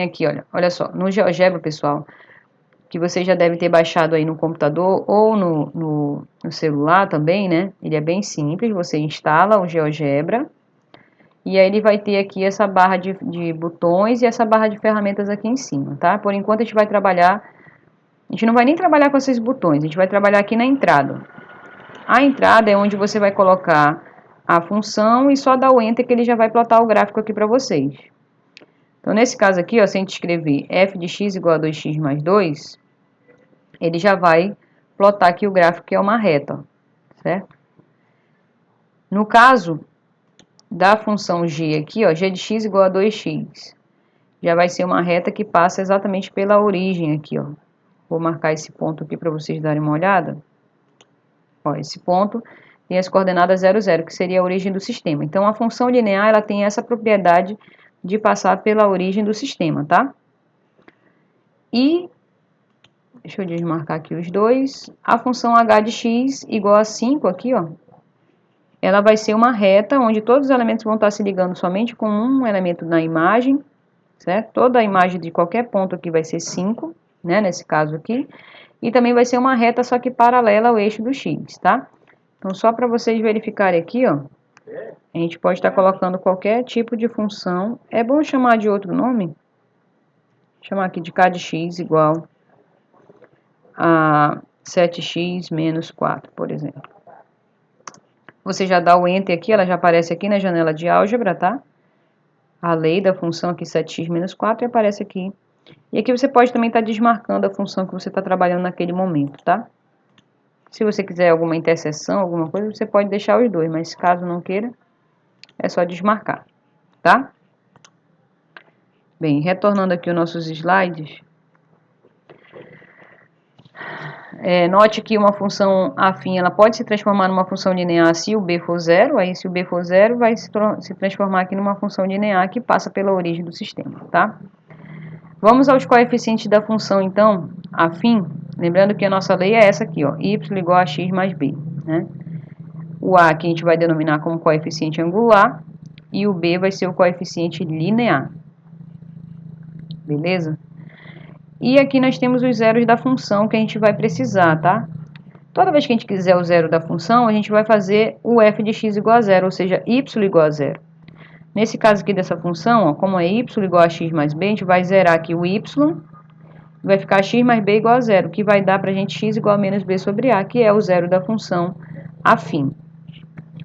aqui, olha só, no GeoGebra, pessoal, que você já deve ter baixado aí no computador ou no celular também, né? Ele é bem simples, você instala o GeoGebra e aí ele vai ter aqui essa barra de botões e essa barra de ferramentas aqui em cima, tá? Por enquanto a gente vai trabalhar, a gente não vai nem trabalhar com esses botões, a gente vai trabalhar aqui na entrada. A entrada é onde você vai colocar a função e só dar o Enter que ele já vai plotar o gráfico aqui para vocês. Então, nesse caso aqui, ó, se a gente escrever f de x igual a 2x mais 2, ele já vai plotar aqui o gráfico que é uma reta, certo? No caso da função g aqui, ó, g de x igual a 2x, já vai ser uma reta que passa exatamente pela origem aqui, ó. Vou marcar esse ponto aqui para vocês darem uma olhada. Ó, esse ponto tem as coordenadas 0, 0, que seria a origem do sistema. Então, a função linear, ela tem essa propriedade de passar pela origem do sistema, tá? E, deixa eu desmarcar aqui os dois, a função h de x igual a 5 aqui, ó, ela vai ser uma reta onde todos os elementos vão estar se ligando somente com um elemento na imagem, certo? Toda a imagem de qualquer ponto aqui vai ser 5, né, nesse caso aqui, e também vai ser uma reta só que paralela ao eixo do x, tá? Então, só para vocês verificarem aqui, ó, a gente pode estar colocando qualquer tipo de função. É bom chamar de outro nome? Chamar aqui de k de x igual a 7x menos 4, por exemplo. Você já dá o Enter aqui, ela já aparece aqui na janela de álgebra, tá? A lei da função aqui, 7x menos 4, e aparece aqui. E aqui você pode também estar desmarcando a função que você está trabalhando naquele momento, tá? Se você quiser alguma interseção, alguma coisa, você pode deixar os dois, mas caso não queira, é só desmarcar, tá? Bem, retornando aqui os nossos slides, note que uma função afim, ela pode se transformar numa função linear se o b for zero, aí se o b for zero, vai se transformar aqui numa função linear que passa pela origem do sistema, tá? Vamos aos coeficientes da função, então, afim, lembrando que a nossa lei é essa aqui, ó, y igual a x mais b, né? O a que a gente vai denominar como coeficiente angular e o b vai ser o coeficiente linear, beleza? E aqui nós temos os zeros da função que a gente vai precisar, tá? Toda vez que a gente quiser o zero da função, a gente vai fazer o f de x igual a zero, ou seja, y igual a zero. Nesse caso aqui dessa função, ó, como é y igual a x mais b, a gente vai zerar aqui o y, vai ficar x mais b igual a zero, que vai dar para a gente x igual a menos b sobre a, que é o zero da função afim.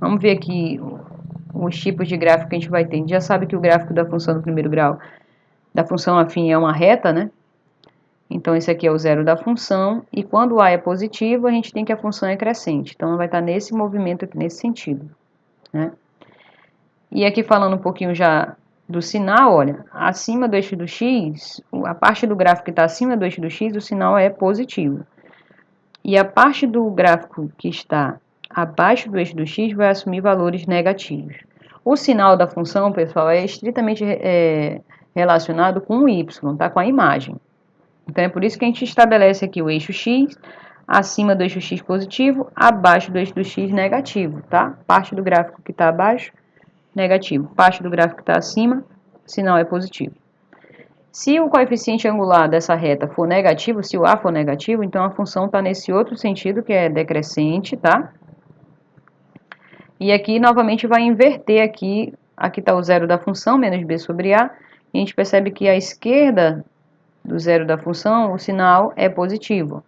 Vamos ver aqui os tipos de gráfico que a gente vai ter. A gente já sabe que o gráfico da função do primeiro grau, da função afim, é uma reta, né? Então, esse aqui é o zero da função, e quando a é positivo, a gente tem que a função é crescente. Então, vai estar nesse movimento aqui, nesse sentido, né? E aqui falando um pouquinho já do sinal, olha, acima do eixo do x, a parte do gráfico que está acima do eixo do x, o sinal é positivo. E a parte do gráfico que está abaixo do eixo do x vai assumir valores negativos. O sinal da função, pessoal, é estritamente relacionado com o y, tá? Com a imagem. Então, é por isso que a gente estabelece aqui o eixo x, acima do eixo x positivo, abaixo do eixo do x negativo, tá? Parte do gráfico que está abaixo, negativo. Parte do gráfico que está acima, sinal é positivo. Se o coeficiente angular dessa reta for negativo, se o a for negativo, então a função está nesse outro sentido, que é decrescente, tá? E aqui, novamente, vai inverter aqui está o zero da função, menos b sobre a, e a gente percebe que à esquerda do zero da função, o sinal é positivo.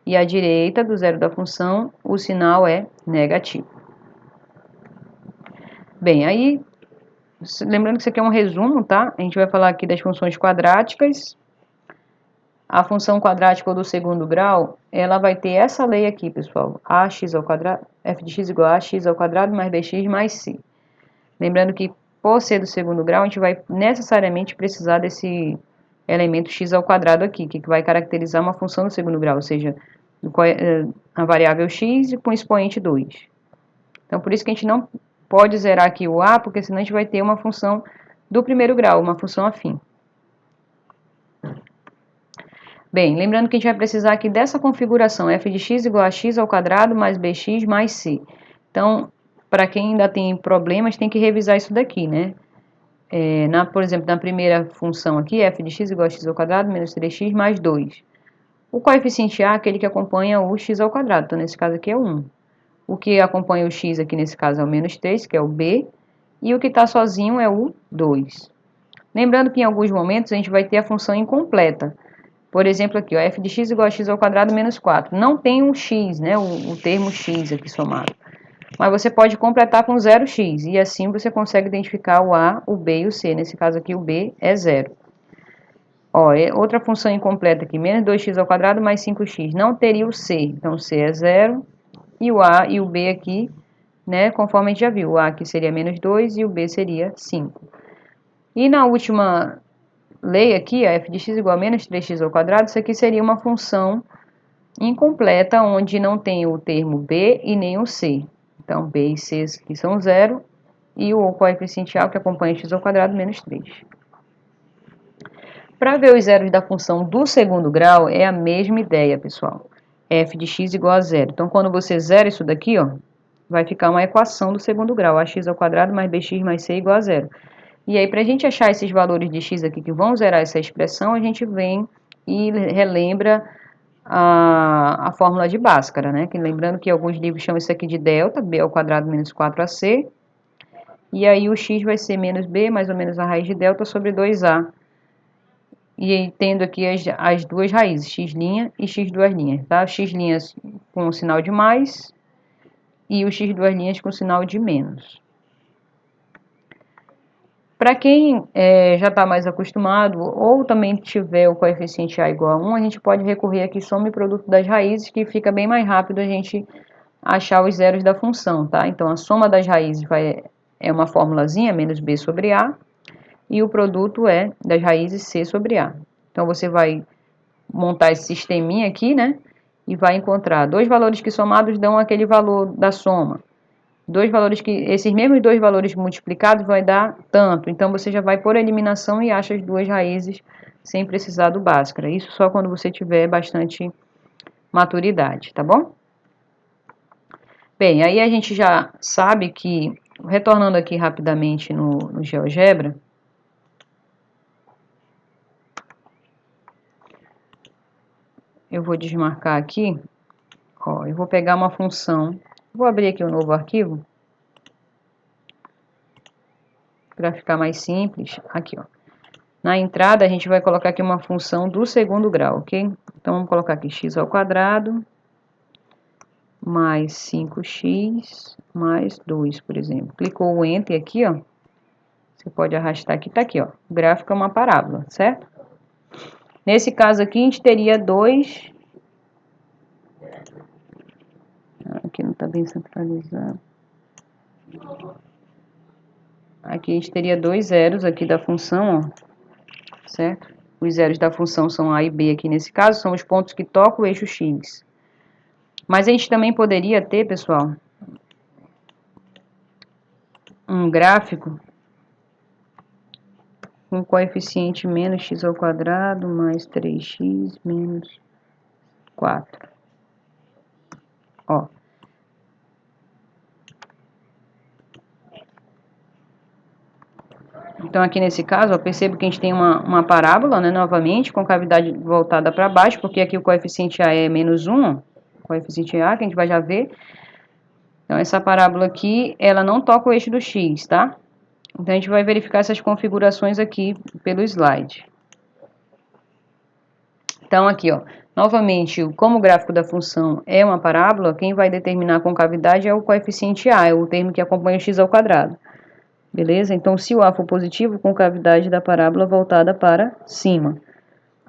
E à direita do zero da função, o sinal é negativo. Bem, aí, lembrando que isso aqui é um resumo, tá? A gente vai falar aqui das funções quadráticas. A função quadrática do segundo grau, ela vai ter essa lei aqui, pessoal. Ax ao quadrado, f de x igual a x ao quadrado mais bx mais c. Lembrando que, por ser do segundo grau, a gente vai necessariamente precisar desse elemento x ao quadrado aqui, que vai caracterizar uma função do segundo grau, ou seja, a variável x com expoente 2. Então, por isso que a gente não pode zerar aqui o a, porque senão a gente vai ter uma função do primeiro grau, uma função afim. Bem, lembrando que a gente vai precisar aqui dessa configuração, f de x igual a x ao quadrado mais bx mais c. Então, para quem ainda tem problemas, tem que revisar isso daqui, né? por exemplo, na primeira função aqui, f de x igual a x ao quadrado menos 3x mais 2. O coeficiente a é aquele que acompanha o x ao quadrado, então nesse caso aqui é 1. O que acompanha o x aqui nesse caso é o menos 3, que é o b, e o que está sozinho é o 2. Lembrando que em alguns momentos a gente vai ter a função incompleta. Por exemplo aqui, ó, f de x igual a x ao quadrado menos 4. Não tem um x, né, o termo x aqui somado. Mas você pode completar com 0x, e assim você consegue identificar o a, o b e o c. Nesse caso aqui o b é 0. Ó, outra função incompleta aqui, menos 2x ao quadrado mais 5x. Não teria o c, então o c é 0. E o a e o b aqui, né, conforme a gente já viu, o a aqui seria menos 2 e o b seria 5. E na última lei aqui, a f de x igual a menos 3x ao quadrado, isso aqui seria uma função incompleta, onde não tem o termo b e nem o c. Então, b e c aqui são 0, e o coeficiente a que acompanha x ao quadrado menos 3. Para ver os zeros da função do segundo grau, é a mesma ideia, pessoal. F de x igual a 0. Então, quando você zera isso daqui, ó, vai ficar uma equação do segundo grau, ax ao quadrado mais bx mais c igual a 0. E aí, para a gente achar esses valores de x aqui que vão zerar essa expressão, a gente vem e relembra a fórmula de Bhaskara, né? Que, lembrando que alguns livros chamam isso aqui de delta, b ao quadrado menos 4ac, e aí o x vai ser menos b, mais ou menos a raiz de delta, sobre 2a. E aí, tendo aqui as duas raízes, x' e x duas linhas, tá? X' com o sinal de mais e o x duas linhas com o sinal de menos. Para quem já está mais acostumado, ou também tiver o coeficiente a igual a 1, a gente pode recorrer aqui soma e produto das raízes, que fica bem mais rápido a gente achar os zeros da função, tá? Então, a soma das raízes é uma formulazinha, menos b sobre a, e o produto é das raízes c sobre a. Então, você vai montar esse sisteminha aqui, né? E vai encontrar dois valores que somados dão aquele valor da soma. Esses mesmos dois valores multiplicados vai dar tanto. Então, você já vai por eliminação e acha as duas raízes sem precisar do Bhaskara. Isso só quando você tiver bastante maturidade, tá bom? Bem, aí a gente já sabe que, retornando aqui rapidamente no GeoGebra, eu vou desmarcar aqui, ó, eu vou pegar uma função, vou abrir aqui um novo arquivo, para ficar mais simples, aqui ó. Na entrada a gente vai colocar aqui uma função do segundo grau, ok? Então vamos colocar aqui x ao quadrado, mais 5x, mais 2, por exemplo. Clicou o Enter aqui, ó. Você pode arrastar aqui, tá aqui, ó. O gráfico é uma parábola, certo? Nesse caso aqui a gente teria dois... Aqui não está bem centralizado. Aqui a gente teria dois zeros aqui da função, ó. Certo? Os zeros da função são a e b aqui nesse caso, são os pontos que tocam o eixo x. Mas a gente também poderia ter, pessoal, um gráfico com coeficiente menos x ao quadrado mais 3x menos 4. Ó. Então, aqui nesse caso, ó, percebo que a gente tem uma parábola, né, novamente, com cavidade voltada para baixo, porque aqui o coeficiente a é menos 1, ó, o coeficiente a, que a gente vai já ver. Então, essa parábola aqui, ela não toca o eixo do x, tá? Então, a gente vai verificar essas configurações aqui pelo slide. Então, aqui, ó, novamente, como o gráfico da função é uma parábola, quem vai determinar a concavidade é o coeficiente a, é o termo que acompanha o x ao quadrado. Beleza? Então, se o a for positivo, concavidade da parábola voltada para cima.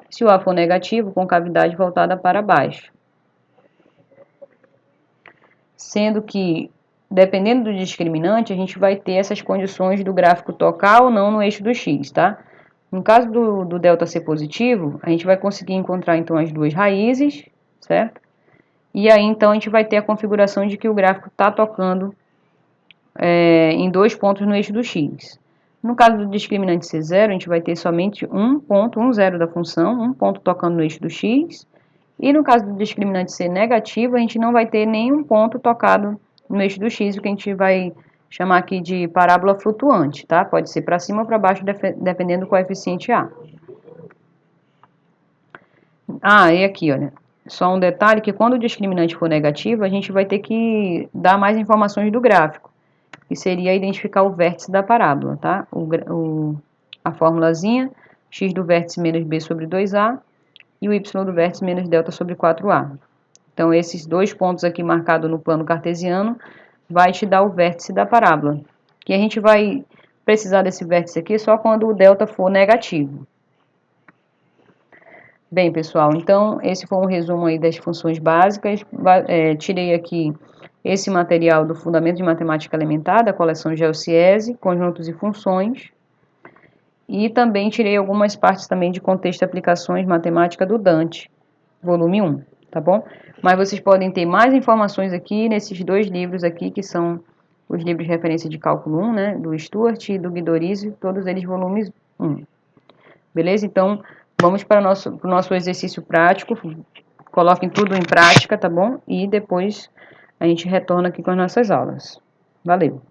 Se o a for negativo, concavidade voltada para baixo. Sendo que, dependendo do discriminante, a gente vai ter essas condições do gráfico tocar ou não no eixo do x, tá? No caso do delta ser positivo, a gente vai conseguir encontrar, então, as duas raízes, certo? E aí, então, a gente vai ter a configuração de que o gráfico está tocando em dois pontos no eixo do x. No caso do discriminante ser zero, a gente vai ter somente um ponto, um zero da função, um ponto tocando no eixo do x. E no caso do discriminante ser negativo, a gente não vai ter nenhum ponto tocado no eixo do x, o que a gente vai chamar aqui de parábola flutuante, tá? Pode ser para cima ou para baixo, dependendo do coeficiente A. E aqui, olha, só um detalhe que quando o discriminante for negativo, a gente vai ter que dar mais informações do gráfico, que seria identificar o vértice da parábola, tá? A formulazinha, x do vértice menos b sobre 2a, e o y do vértice menos delta sobre 4a. Então, esses dois pontos aqui marcados no plano cartesiano vai te dar o vértice da parábola. Que a gente vai precisar desse vértice aqui só quando o delta for negativo. Bem, pessoal, então esse foi um resumo aí das funções básicas. Tirei aqui esse material do Fundamento de Matemática Elementar, da coleção GeoCiese, Conjuntos e Funções. E também tirei algumas partes também de Contexto e Aplicações Matemática do Dante, volume 1, tá bom? Mas vocês podem ter mais informações aqui nesses dois livros aqui, que são os livros de referência de cálculo 1, né, do Stuart e do Guidorizzi, todos eles volumes 1. Beleza? Então, vamos para o nosso exercício prático, coloquem tudo em prática, tá bom? E depois a gente retorna aqui com as nossas aulas. Valeu!